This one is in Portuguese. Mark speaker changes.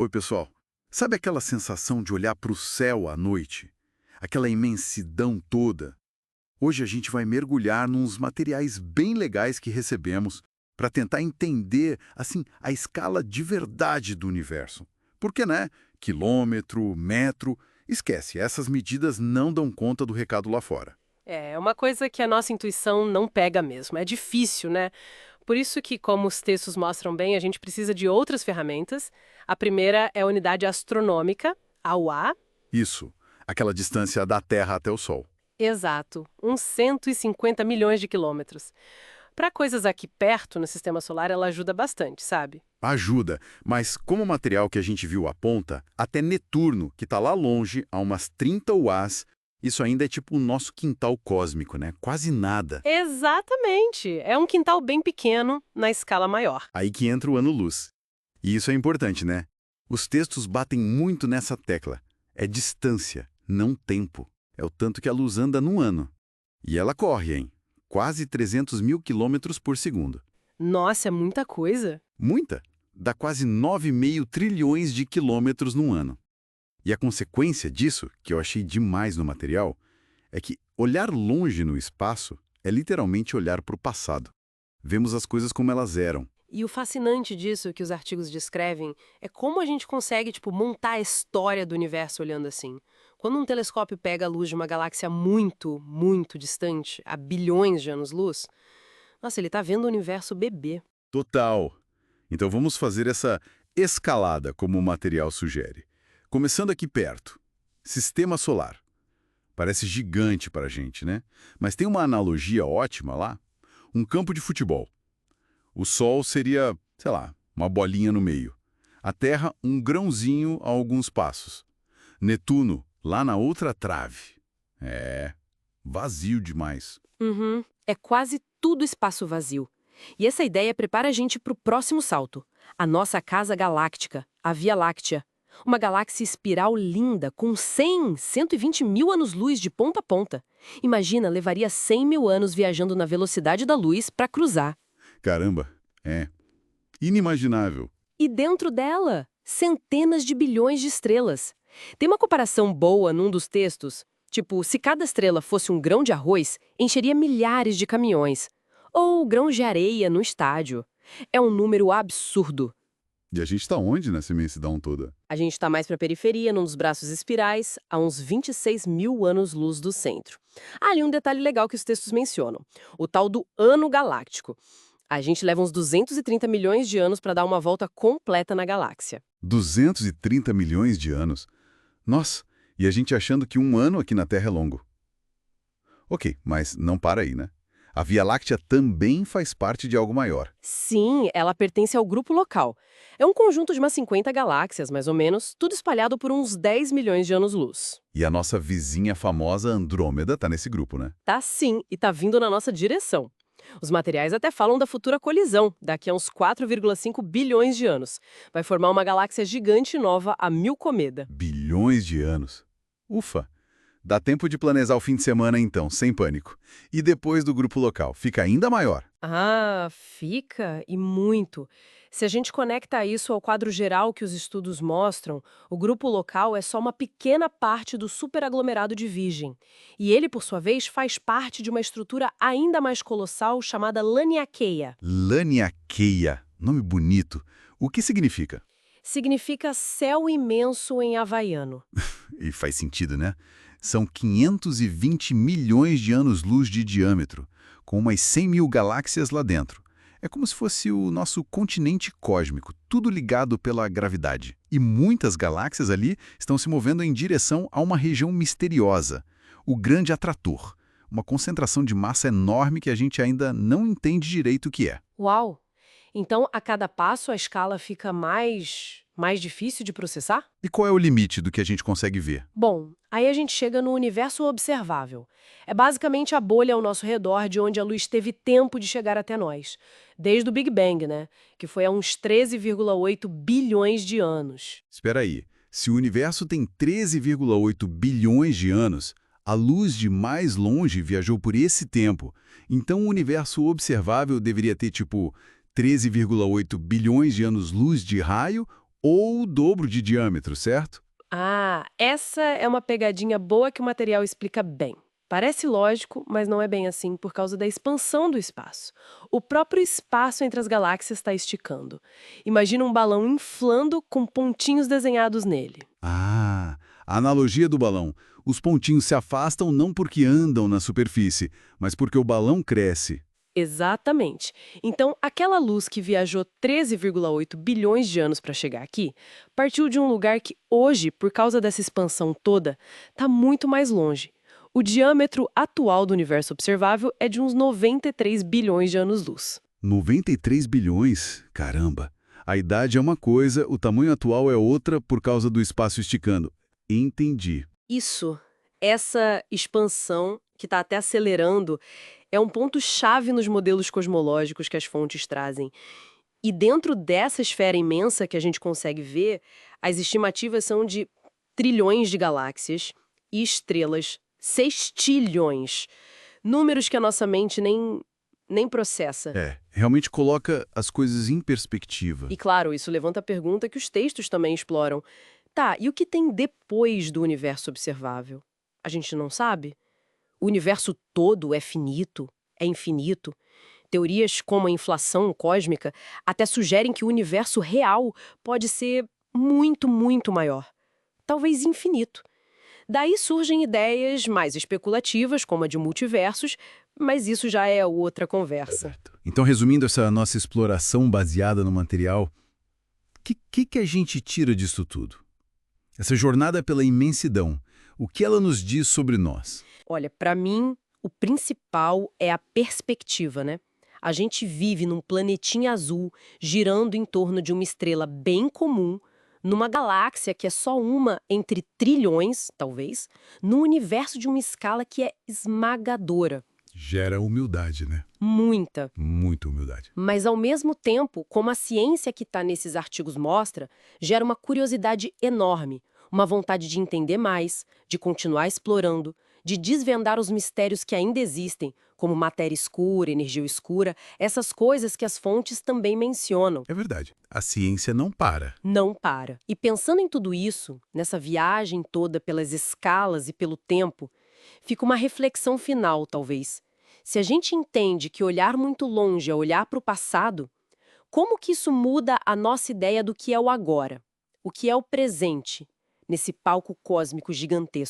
Speaker 1: Oi, pessoal. Sabe aquela sensação de olhar para o céu à noite? Aquela imensidão toda? Hoje a gente vai mergulhar nos materiais bem legais que recebemos para tentar entender, assim, a escala de verdade do universo. Porque, né? Quilômetro, metro, esquece, essas medidas não dão conta do recado lá fora.
Speaker 2: É uma coisa que a nossa intuição não pega mesmo. É difícil, né? Por isso que, como os textos mostram bem, a gente precisa de outras ferramentas. A primeira é a unidade astronômica, a UA.
Speaker 1: Isso, aquela distância da Terra até o Sol.
Speaker 2: Exato, uns 150 milhões de quilômetros. Para coisas aqui perto no sistema solar, ela ajuda bastante, sabe?
Speaker 1: Ajuda, mas como o material que a gente viu aponta, até Netuno, que está lá longe, a umas 30 UAs, isso ainda é tipo o nosso quintal cósmico, né? Quase nada.
Speaker 2: Exatamente! É um quintal bem pequeno na escala maior.
Speaker 1: Aí que entra o ano-luz. E isso é importante, né? Os textos batem muito nessa tecla. É distância, não tempo. É o tanto que a luz anda num ano. E ela corre, hein? Quase 300 mil quilômetros por segundo.
Speaker 2: Nossa, é muita coisa!
Speaker 1: Muita! Dá quase 9,5 trilhões de quilômetros num ano. E a consequência disso, que eu achei demais no material, é que olhar longe no espaço é literalmente olhar para o passado. Vemos as coisas como elas eram.
Speaker 2: E o fascinante disso que os artigos descrevem é como a gente consegue, montar a história do universo olhando assim. Quando um telescópio pega a luz de uma galáxia muito, muito distante, a bilhões de anos-luz, nossa, ele está vendo o universo bebê.
Speaker 1: Total! Então vamos fazer essa escalada, como o material sugere. Começando aqui perto. Sistema solar. Parece gigante para a gente, né? Mas tem uma analogia ótima lá. Um campo de futebol. O Sol seria, sei lá, uma bolinha no meio. A Terra, um grãozinho a alguns passos. Netuno, lá na outra trave. É, vazio demais.
Speaker 2: Uhum. É quase tudo espaço vazio. E essa ideia prepara a gente para o próximo salto. A nossa casa galáctica, a Via Láctea. Uma galáxia espiral linda, com 100, 120 mil anos-luz de ponta a ponta. Imagina, levaria 100 mil anos viajando na velocidade da luz para cruzar.
Speaker 1: Caramba, é inimaginável.
Speaker 2: E dentro dela, centenas de bilhões de estrelas. Tem uma comparação boa num dos textos. Tipo, se cada estrela fosse um grão de arroz, encheria milhares de caminhões. Ou grãos de areia no estádio. É um número absurdo.
Speaker 1: E a gente está onde nessa imensidão toda?
Speaker 2: A gente está mais para a periferia, num dos braços espirais, a uns 26 mil anos-luz do centro. Ah, ali um detalhe legal que os textos mencionam. O tal do ano galáctico. A gente leva uns 230 milhões de anos para dar uma volta completa na galáxia.
Speaker 1: 230 milhões de anos. Nossa, e a gente achando que um ano aqui na Terra é longo. Ok, mas não para aí, né? A Via Láctea também faz parte de algo maior.
Speaker 2: Sim, ela pertence ao grupo local. É um conjunto de umas 50 galáxias, mais ou menos, tudo espalhado por uns 10 milhões de anos-luz.
Speaker 1: E a nossa vizinha famosa Andrômeda tá nesse grupo, né?
Speaker 2: Tá sim, e tá vindo na nossa direção. Os materiais até falam da futura colisão, daqui a uns 4,5 bilhões de anos. Vai formar uma galáxia gigante nova a Milcomeda.
Speaker 1: Bilhões de anos. Ufa! Dá tempo de planejar o fim de semana então, sem pânico. E depois do grupo local, fica ainda maior.
Speaker 2: Ah, fica e muito. Se a gente conecta isso ao quadro geral que os estudos mostram, o grupo local é só uma pequena parte do superaglomerado de Virgem. E ele, por sua vez, faz parte de uma estrutura ainda mais colossal chamada Laniakea.
Speaker 1: Laniakea, nome bonito. O que significa?
Speaker 2: Significa céu imenso em havaiano.
Speaker 1: E faz sentido, né? São 520 milhões de anos-luz de diâmetro, com umas 100 mil galáxias lá dentro. É como se fosse o nosso continente cósmico, tudo ligado pela gravidade. E muitas galáxias ali estão se movendo em direção a uma região misteriosa, o Grande Atrator, uma concentração de massa enorme que a gente ainda não entende direito o que é.
Speaker 2: Uau! Então, a cada passo, a escala fica mais difícil de processar?
Speaker 1: E qual é o limite do que a gente consegue ver?
Speaker 2: Bom, aí a gente chega no universo observável. É basicamente a bolha ao nosso redor de onde a luz teve tempo de chegar até nós. Desde o Big Bang, né? Que foi há uns 13,8 bilhões de anos.
Speaker 1: Espera aí, se o universo tem 13,8 bilhões de anos, a luz de mais longe viajou por esse tempo, então o universo observável deveria ter, 13,8 bilhões de anos-luz de raio ou o dobro de diâmetro, certo?
Speaker 2: Ah, essa é uma pegadinha boa que o material explica bem. Parece lógico, mas não é bem assim por causa da expansão do espaço. O próprio espaço entre as galáxias está esticando. Imagina um balão inflando com pontinhos desenhados nele.
Speaker 1: Ah, a analogia do balão. Os pontinhos se afastam não porque andam na superfície, mas porque o balão cresce.
Speaker 2: Exatamente. Então, aquela luz que viajou 13,8 bilhões de anos para chegar aqui, partiu de um lugar que hoje, por causa dessa expansão toda, está muito mais longe. O diâmetro atual do universo observável é de uns 93 bilhões de anos-luz.
Speaker 1: 93 bilhões? Caramba! A idade é uma coisa, o tamanho atual é outra por causa do espaço esticando. Entendi.
Speaker 2: Essa expansão, que está até acelerando, é um ponto-chave nos modelos cosmológicos que as fontes trazem. E dentro dessa esfera imensa que a gente consegue ver, as estimativas são de trilhões de galáxias e estrelas, sextilhões. Números que a nossa mente nem processa.
Speaker 1: Realmente coloca as coisas em perspectiva.
Speaker 2: E claro, isso levanta a pergunta que os textos também exploram. Tá, e o que tem depois do universo observável? A gente não sabe? O universo todo é finito? É infinito? Teorias como a inflação cósmica até sugerem que o universo real pode ser muito, muito maior. Talvez infinito. Daí surgem ideias mais especulativas, como a de multiversos, mas isso já é outra conversa.
Speaker 1: Então, resumindo essa nossa exploração baseada no material, o que a gente tira disso tudo? Essa jornada pela imensidão, o que ela nos diz sobre nós?
Speaker 2: Olha, para mim, o principal é a perspectiva, né? A gente vive num planetinha azul, girando em torno de uma estrela bem comum, numa galáxia que é só uma entre trilhões, talvez, num universo de uma escala que é esmagadora.
Speaker 1: Gera humildade, né?
Speaker 2: Muita.
Speaker 1: Muita humildade.
Speaker 2: Mas, ao mesmo tempo, como a ciência que está nesses artigos mostra, gera uma curiosidade enorme, uma vontade de entender mais, de continuar explorando, de desvendar os mistérios que ainda existem, como matéria escura, energia escura, essas coisas que as fontes também mencionam.
Speaker 1: É verdade. A ciência não para.
Speaker 2: Não para. E pensando em tudo isso, nessa viagem toda pelas escalas e pelo tempo, fica uma reflexão final, talvez. Se a gente entende que olhar muito longe é olhar para o passado, como que isso muda a nossa ideia do que é o agora? O que é o presente, nesse palco cósmico gigantesco?